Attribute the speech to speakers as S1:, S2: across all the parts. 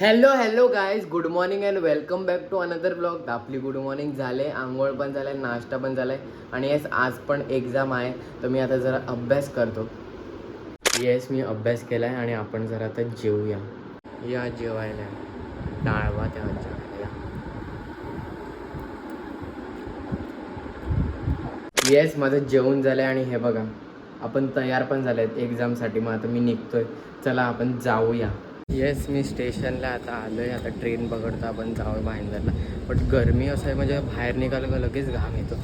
S1: Hello guys, good morning and welcome back to another blog. आपली good morning झाले, आंघोळ पण झालं, नाश्ता पण झाला आहे आणि येस आज पण एक्झाम आहे. तर मी आता जरा अभ्यास करतो. येस मी अभ्यास केला आहे आणि आपण जरा आता जेवूया. या जेवायला डाळ भात जेवायला. येस माझं जेवण झालं आहे आणि हे बघा आपण तयार पण झाले आहेत एक्झामसाठी. मग आता मी निघतोय, चला आपण जाऊया. येस मी स्टेशनला आता आलो आहे. आता ट्रेन पकडतो, आपण जाऊ भाईंदरला. बट गरमी असं आहे, म्हणजे बाहेर निघालं का लगेच घाम येतो,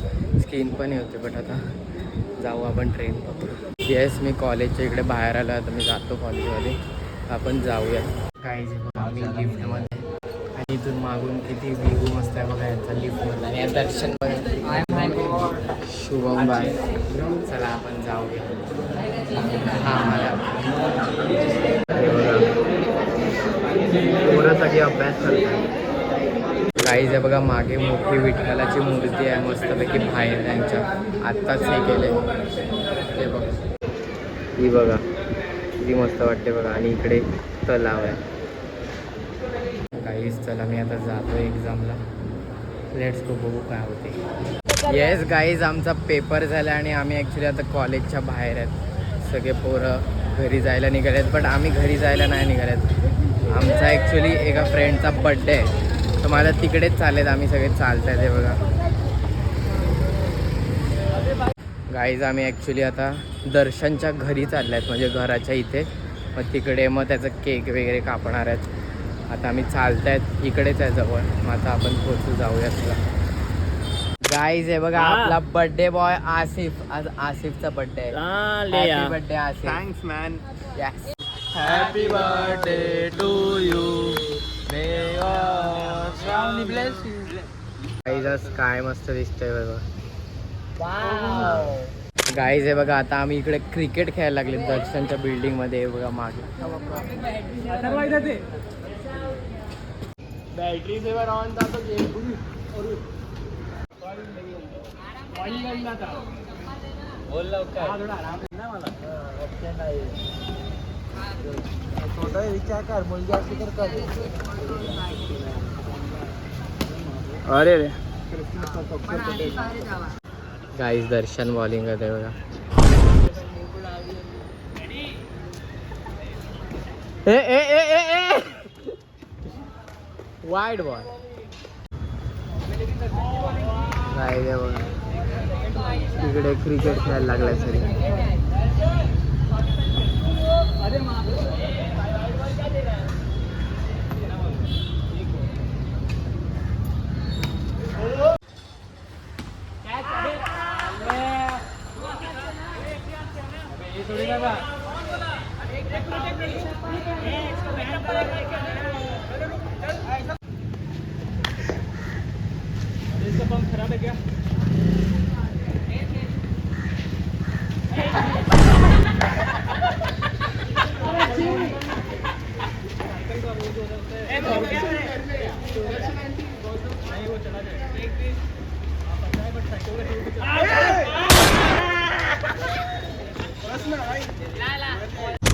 S1: स्किन पण होते. बट आता जाऊ आपण ट्रेन पकडू. येस मी कॉलेजच्या इकडे बाहेर आलो, आता मी जातो कॉलेजमध्ये. आपण जाऊया. काही जे बघा मी लिफ्टमध्ये आणि इथून मागून किती व्ह्यू मस्त आहे बघा यांचा लिफ्टमधला. आणि या दर्शन बघा, शुभम बाय. चला आपण जाऊया. हां मला पोरं सगळी अभ्यास करतात. काहीच आहे बघा, मागे मोठी विठ्ठलाची मूर्ती आहे मस्तपैकी बाहेर त्यांच्या. आत्ताच हे केले ते बघा, ही बघा किती मस्त वाटते बघा. आणि इकडे तलाव आहे. काहीच चला मी आता जातो एक्झामला. लेट्स गो, बघू काय होते. येस गाईज आमचा पेपर झाला आणि आम्ही ॲक्च्युली आता कॉलेजच्या बाहेर आहेत. सगळे पोरं घरी जायला निघाले आहेत, बट आम्ही घरी जायला नाही निघाले आहेत. आमचा ॲक्च्युली एका फ्रेंडचा बड्डे आहे, तर मला तिकडेच चालेल. आम्ही सगळे चालत आहे ते बघा. गाईज आम्ही ॲक्च्युली आता दर्शनच्या घरी चालले आहेत, म्हणजे घराच्या इथे. मग तिकडे मग त्याचं केक वगैरे कापणार आहेत. आता आम्ही चालत आहेत, इकडेच आहे जवळ. मग आता आपण पोचू, जाऊया तुला. गाईज हे बघा आपला बर्थडे बॉय आसिफ. आज आसिफचा बर्थडे आहे. Happy birthday Asif.
S2: Thanks man.
S1: Yes, happy birthday to you, may God strongly bless you. Guys आज काय मस्त दिसतंय बघा. गाईज हे बघा आता आम्ही इकडे क्रिकेट खेळायला लागले दर्शनच्या बिल्डिंग मध्ये. हे बघा मागे
S2: बॅटरी सेवर ऑन जातो गेम.
S1: बोल लवकर.
S2: छोटा विचार कर, मुलगी असली तर कर. अरे रे
S1: गाईज दर्शन बॉलिंग करते बघा. ए ए ए ए ए वाईड बॉल. गाईज हे बघा तिकडे क्रिकेट खेळायला लागलाय सरी.
S2: खराब है क्या?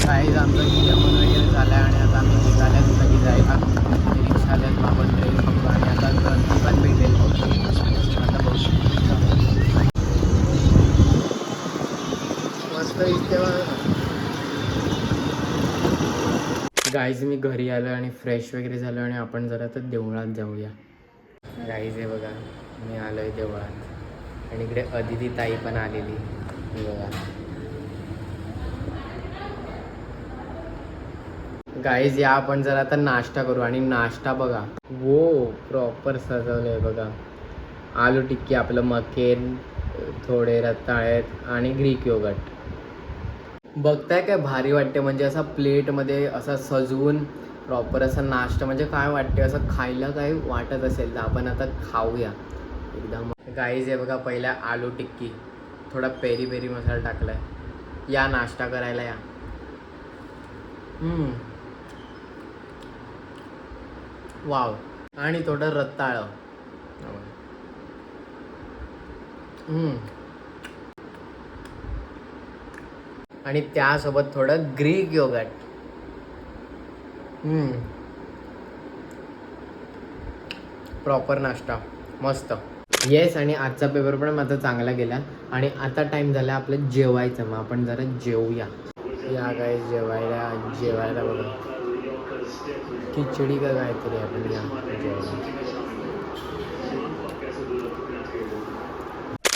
S1: काहीच आमचं जेवण वगैरे झालं आहे आणि आता आम्ही निघाल्यात सगळी जायला. रिक्षा आल्यात, मग आपण ट्रेन पकडू आणि आता गर्दी पण भेटेल. आता बघू मस्त इथे. गाईज मी घरी आलो आणि फ्रेश वगैरे झालो आणि आपण जरा तर देवळात जाऊया. गाईज हे बघा मी आलो आहे देवळात आणि इकडे अदिती ताई पण आलेली. हे बघा गाईज या आपण जरा आता नाश्ता करू. आणि नाश्ता बघा वो प्रॉपर सजवलंय बघा. आलू टिक्की, आपलं मकेन, थोडे रताळ्यात आणि ग्रीक योगर्ट. बघताय काय भारी वाटते, म्हणजे असा प्लेटमध्ये असा सजवून प्रॉपर असा नाश्ता. म्हणजे काय वाटते, असं खायला काय वाटत असेल तर आपण आता खाऊया एकदम. गाईज हे बघा पहिल्या आलू टिक्की, थोडा पेरी पेरी मसाला टाकलाय. या नाश्ता करायला या. वाव. आणि थोडं रताळ. आणि त्यासोबत थोडं ग्रीक योगर्ट. प्रॉपर नाश्ता मस्त. येस, आणि आजचा पेपर पण माझा चांगला गेला. आणि आता टाइम झाला आपलं जेवायचं. मग आपण जरा जेवूया. या काय जेवायला बघा, खिचडी का काहीतरी आपण या जेवायला.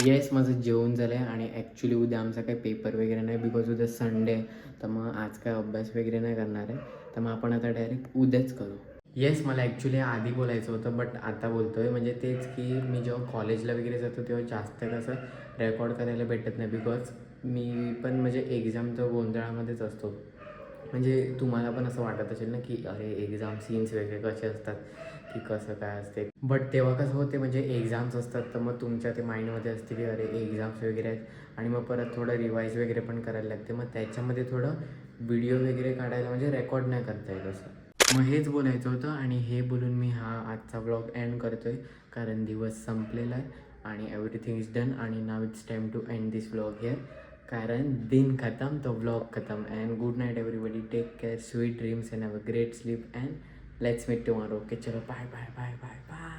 S1: येस, माझं जेवण झालं आहे. आणि ॲक्च्युली उद्या आमचा काही पेपर वगैरे नाही, बिकॉज उद्या संडे आहे. तर मग आज काय अभ्यास वगैरे नाही करणार आहे. तर मग आपण आता डायरेक्ट उद्याच करू. येस, मला ॲक्च्युली आधी बोलायचं होतं, बट आता बोलतो आहे. म्हणजे तेच की मी जेव्हा कॉलेजला वगैरे जातो तेव्हा जास्त कसं रेकॉर्ड करायला भेटत नाही, बिकॉज मी पण म्हणजे एक्झामच्या गोंधळामध्येच असतो. म्हणजे तुम्हाला पण असं वाटत असेल ना की अरे एक्झाम सीन्स वगैरे कसे असतात, की कसं काय असते. बट तेव्हा कसं होते, म्हणजे एक्झाम्स असतात तर मग तुमच्या ते माइंडमध्ये असते की अरे एक्झाम्स वगैरे आहेत. आणि मग परत थोडं रिवाईज वगैरे पण करायला लागते. मग त्याच्यामध्ये थोडं व्हिडिओ वगैरे काढायला म्हणजे रेकॉर्ड नाही करता येत असं. मग हेच बोलायचं होतं. आणि हे बोलून मी आजचा व्लॉग एंड करतो आहे, कारण दिवस संपलेला आहे आणि एव्हरीथिंग इज डन. आणि now it's time to end this vlog here, कारण दिन खतम तो व्लॉग खतम. And good night everybody, take care, sweet dreams and have a great sleep and let's meet tomorrow. Okay, चलो bye bye bye bye bye.